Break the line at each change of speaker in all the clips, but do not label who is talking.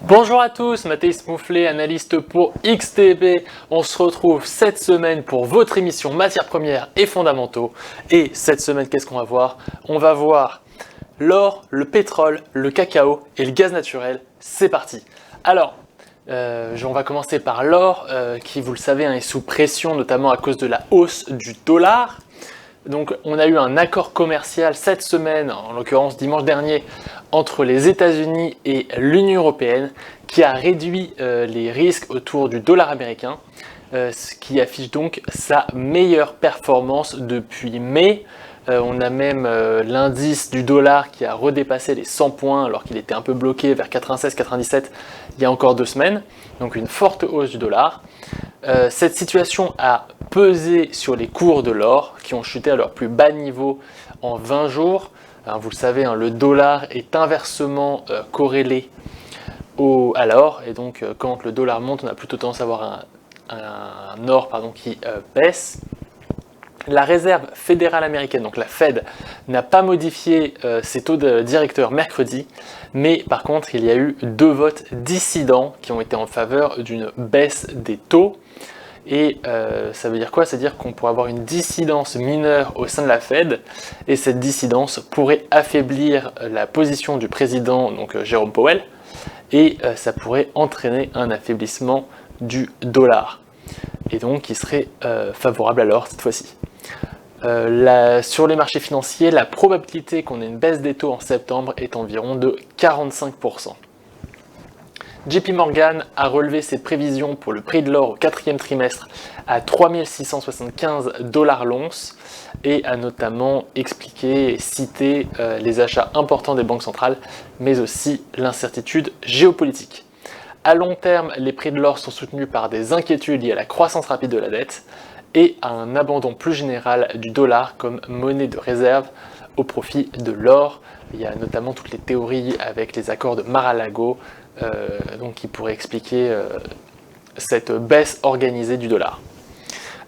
Bonjour à tous, Mathéis Mouflet, analyste pour XTB. On se retrouve cette semaine pour votre émission Matières premières et fondamentaux. Et cette semaine, qu'est-ce qu'on va voir? On va voir l'or, le pétrole, le cacao et le gaz naturel. C'est parti. Alors, on va commencer par l'or, qui, vous le savez, est sous pression, notamment à cause de la hausse du dollar. Donc, on a eu un accord commercial cette semaine, en l'occurrence dimanche dernier, entre les États-Unis et l'Union européenne, qui a réduit les risques autour du dollar américain, ce qui affiche donc sa meilleure performance depuis mai. On a même l'indice du dollar qui a redépassé les 100 points alors qu'il était un peu bloqué vers 96-97 il y a encore 2 semaines. Donc une forte hausse du dollar. Cette situation a pesé sur les cours de l'or qui ont chuté à leur plus bas niveau en 20 jours. Alors, vous le savez, le dollar est inversement corrélé à l'or, et donc quand le dollar monte, on a plutôt tendance à avoir un or qui baisse. La réserve fédérale américaine, donc la Fed, n'a pas modifié ses taux directeurs mercredi, mais par contre il y a eu 2 votes dissidents qui ont été en faveur d'une baisse des taux. Et ça veut dire quoi? C'est-à-dire qu'on pourrait avoir une dissidence mineure au sein de la Fed, et cette dissidence pourrait affaiblir la position du président, donc Jérôme Powell, et ça pourrait entraîner un affaiblissement du dollar, et donc qui serait favorable à l'or cette fois-ci. Sur les marchés financiers, la probabilité qu'on ait une baisse des taux en septembre est environ de 45%. JP Morgan a relevé ses prévisions pour le prix de l'or au 4e trimestre à 3675 $ l'once, et a notamment expliqué et cité les achats importants des banques centrales, mais aussi l'incertitude géopolitique. À long terme, les prix de l'or sont soutenus par des inquiétudes liées à la croissance rapide de la dette et à un abandon plus général du dollar comme monnaie de réserve au profit de l'or. Il y a notamment toutes les théories avec les accords de Mar-a-Lago, qui pourraient expliquer cette baisse organisée du dollar.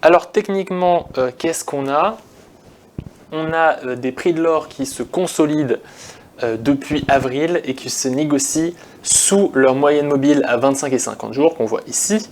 Alors techniquement, qu'est-ce qu'on a? On a des prix de l'or qui se consolident depuis avril et qui se négocient sous leur moyenne mobile à 25 et 50 jours qu'on voit ici.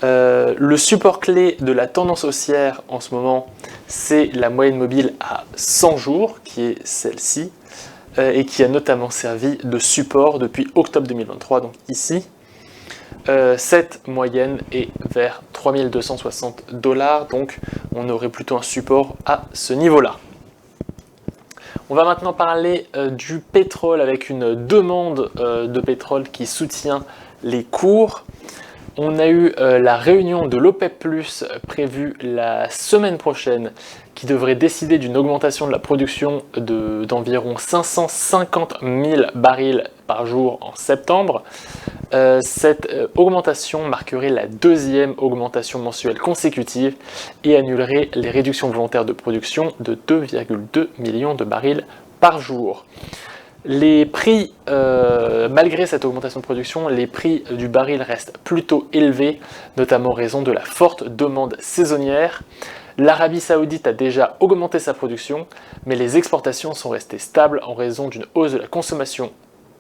Le support clé de la tendance haussière en ce moment, c'est la moyenne mobile à 100 jours, qui est celle-ci, et qui a notamment servi de support depuis octobre 2023, donc ici. Cette moyenne est vers 3260 $, donc on aurait plutôt un support à ce niveau-là. On va maintenant parler du pétrole, avec une demande de pétrole qui soutient les cours. On a eu la réunion de l'OPEP+, prévue la semaine prochaine, qui devrait décider d'une augmentation de la production d'environ 550 000 barils par jour en septembre. Cette augmentation marquerait la 2e augmentation mensuelle consécutive et annulerait les réductions volontaires de production de 2,2 millions de barils par jour. Les prix, malgré cette augmentation de production, les prix du baril restent plutôt élevés, notamment en raison de la forte demande saisonnière. L'Arabie Saoudite a déjà augmenté sa production, mais les exportations sont restées stables en raison d'une hausse de la consommation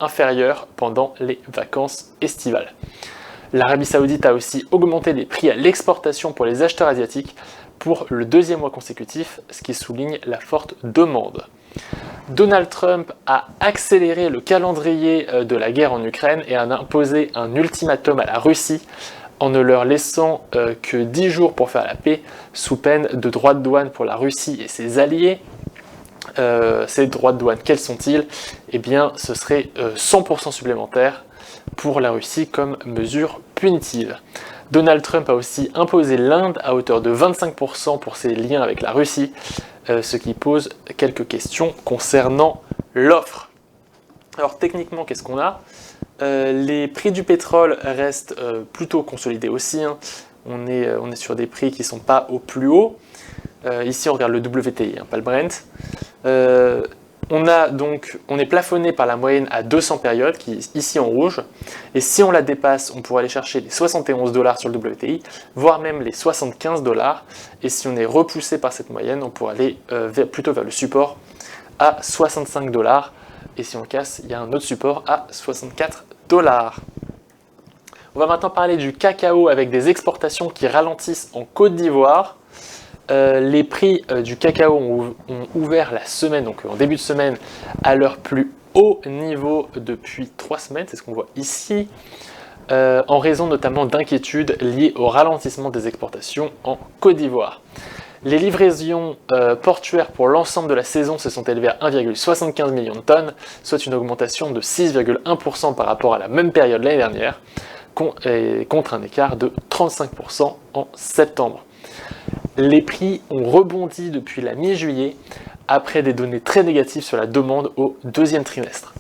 inférieure pendant les vacances estivales. L'Arabie Saoudite a aussi augmenté les prix à l'exportation pour les acheteurs asiatiques pour le 2e mois consécutif, ce qui souligne la forte demande. Donald Trump a accéléré le calendrier de la guerre en Ukraine et a imposé un ultimatum à la Russie en ne leur laissant que 10 jours pour faire la paix, sous peine de droits de douane pour la Russie et ses alliés. Ces droits de douane, quels sont-ils? Eh bien, ce serait 100% supplémentaire pour la Russie comme mesure punitive. Donald Trump a aussi imposé l'Inde à hauteur de 25% pour ses liens avec la Russie, ce qui pose quelques questions concernant l'offre. Alors techniquement, qu'est-ce qu'on a? Les prix du pétrole restent plutôt consolidés aussi. On est sur des prix qui ne sont pas au plus haut. Ici, on regarde le WTI, pas le Brent. On est plafonné par la moyenne à 200 périodes, qui est ici en rouge, et si on la dépasse, on pourrait aller chercher les 71 $ sur le WTI, voire même les 75 $, et si on est repoussé par cette moyenne, on pourrait aller plutôt vers le support à 65 $, et si on le casse, il y a un autre support à 64 dollars. On va maintenant parler du cacao avec des exportations qui ralentissent en Côte d'Ivoire. Les prix du cacao ont ouvert la semaine, donc en début de semaine, à leur plus haut niveau depuis 3 semaines, c'est ce qu'on voit ici, en raison notamment d'inquiétudes liées au ralentissement des exportations en Côte d'Ivoire. Les livraisons portuaires pour l'ensemble de la saison se sont élevées à 1,75 million de tonnes, soit une augmentation de 6,1% par rapport à la même période l'année dernière, contre un écart de 35% en septembre. Les prix ont rebondi depuis la mi-juillet après des données très négatives sur la demande au deuxième trimestre.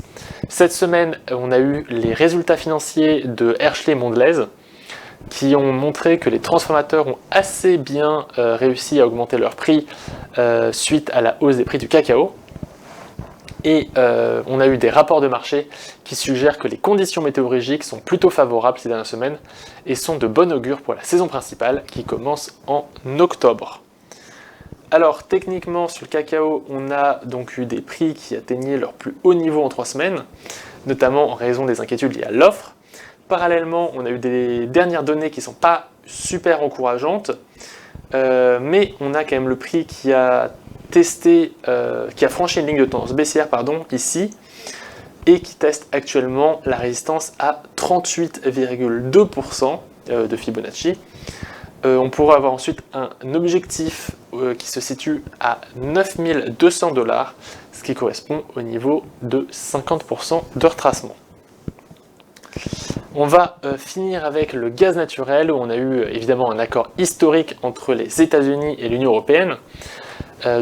Cette semaine, on a eu les résultats financiers de Hershey Mondelez qui ont montré que les transformateurs ont assez bien réussi à augmenter leur prix suite à la hausse des prix du cacao. Et on a eu des rapports de marché qui suggèrent que les conditions météorologiques sont plutôt favorables ces dernières semaines et sont de bon augure pour la saison principale qui commence en octobre. Alors techniquement sur le cacao, on a donc eu des prix qui atteignaient leur plus haut niveau en 3 semaines, notamment en raison des inquiétudes liées à l'offre. Parallèlement, on a eu des dernières données qui ne sont pas super encourageantes, mais on a quand même le prix qui a franchi une ligne de tendance baissière ici, et qui teste actuellement la résistance à 38,2% de Fibonacci. On pourra avoir ensuite un objectif qui se situe à 9200 $, ce qui correspond au niveau de 50% de retracement. On va finir avec le gaz naturel, où on a eu évidemment un accord historique entre les États-Unis et l'Union européenne.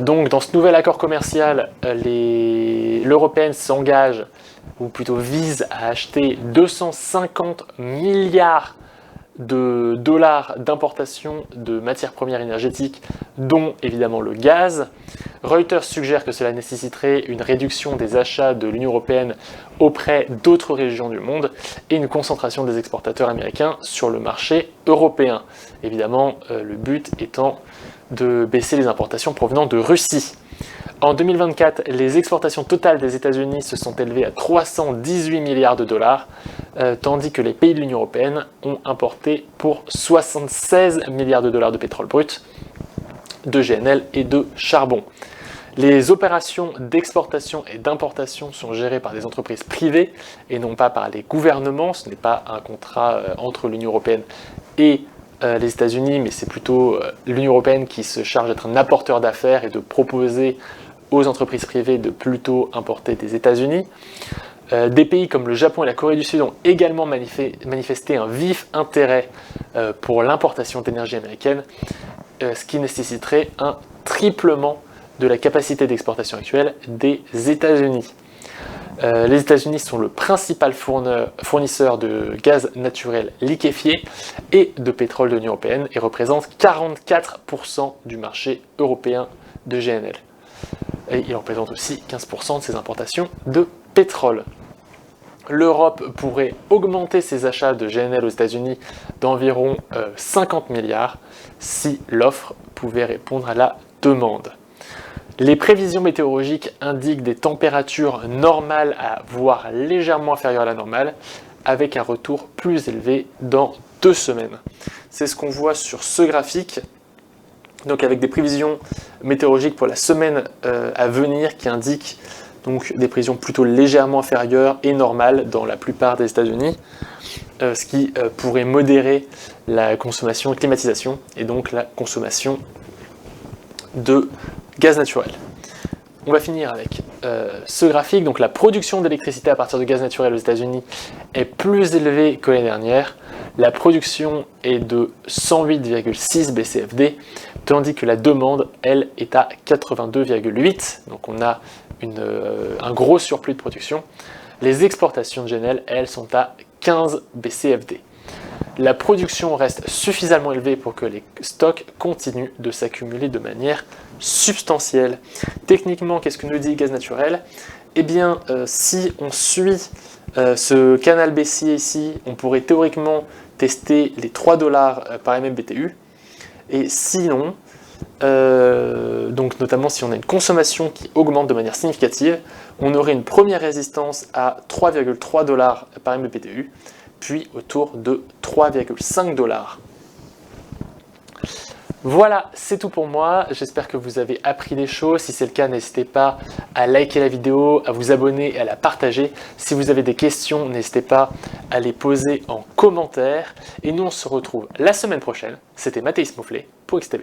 Donc dans ce nouvel accord commercial, l'Européenne s'engage, ou plutôt vise à acheter 250 milliards de dollars d'importation de matières premières énergétiques, dont évidemment le gaz. Reuters suggère que cela nécessiterait une réduction des achats de l'Union européenne auprès d'autres régions du monde et une concentration des exportateurs américains sur le marché européen. Évidemment, le but étant de baisser les importations provenant de Russie. En 2024, les exportations totales des États-Unis se sont élevées à 318 milliards de dollars, tandis que les pays de l'Union européenne ont importé pour 76 milliards de dollars de pétrole brut, de GNL et de charbon. Les opérations d'exportation et d'importation sont gérées par des entreprises privées et non pas par les gouvernements. Ce n'est pas un contrat entre l'Union européenne et les États-Unis, mais c'est plutôt l'Union européenne qui se charge d'être un apporteur d'affaires et de proposer aux entreprises privées de plutôt importer des États-Unis. Des pays comme le Japon et la Corée du Sud ont également manifesté un vif intérêt pour l'importation d'énergie américaine, ce qui nécessiterait un triplement de la capacité d'exportation actuelle des États-Unis. Les États-Unis sont le principal fournisseur de gaz naturel liquéfié et de pétrole de l'Union européenne et représentent 44% du marché européen de GNL. Et il représente aussi 15% de ses importations de pétrole. L'Europe pourrait augmenter ses achats de GNL aux États-Unis d'environ 50 milliards si l'offre pouvait répondre à la demande. Les prévisions météorologiques indiquent des températures normales à voire légèrement inférieures à la normale, avec un retour plus élevé dans 2 semaines. C'est ce qu'on voit sur ce graphique, donc avec des prévisions météorologiques pour la semaine à venir qui indiquent donc des prévisions plutôt légèrement inférieures et normales dans la plupart des États-Unis, ce qui pourrait modérer la consommation et climatisation et donc la consommation de gaz naturel. On va finir avec ce graphique. Donc la production d'électricité à partir de gaz naturel aux États-Unis est plus élevée que l'année dernière. La production est de 108,6 BCFD, tandis que la demande, elle, est à 82,8. Donc on a un gros surplus de production. Les exportations de GNL, elles, sont à 15 BCFD. La production reste suffisamment élevée pour que les stocks continuent de s'accumuler de manière substantielle. Techniquement, qu'est-ce que nous dit gaz naturel ? Eh bien, si on suit ce canal baissier ici, on pourrait théoriquement tester les 3 $ par MMBTU. Et sinon, donc notamment si on a une consommation qui augmente de manière significative, on aurait une première résistance à 3,3 $ par MBPTU, puis autour de 3,5 $. Voilà, c'est tout pour moi. J'espère que vous avez appris des choses. Si c'est le cas, n'hésitez pas à liker la vidéo, à vous abonner et à la partager. Si vous avez des questions, n'hésitez pas à les poser en commentaire. Et nous, on se retrouve la semaine prochaine. C'était Mathéis Mouflet pour XTB.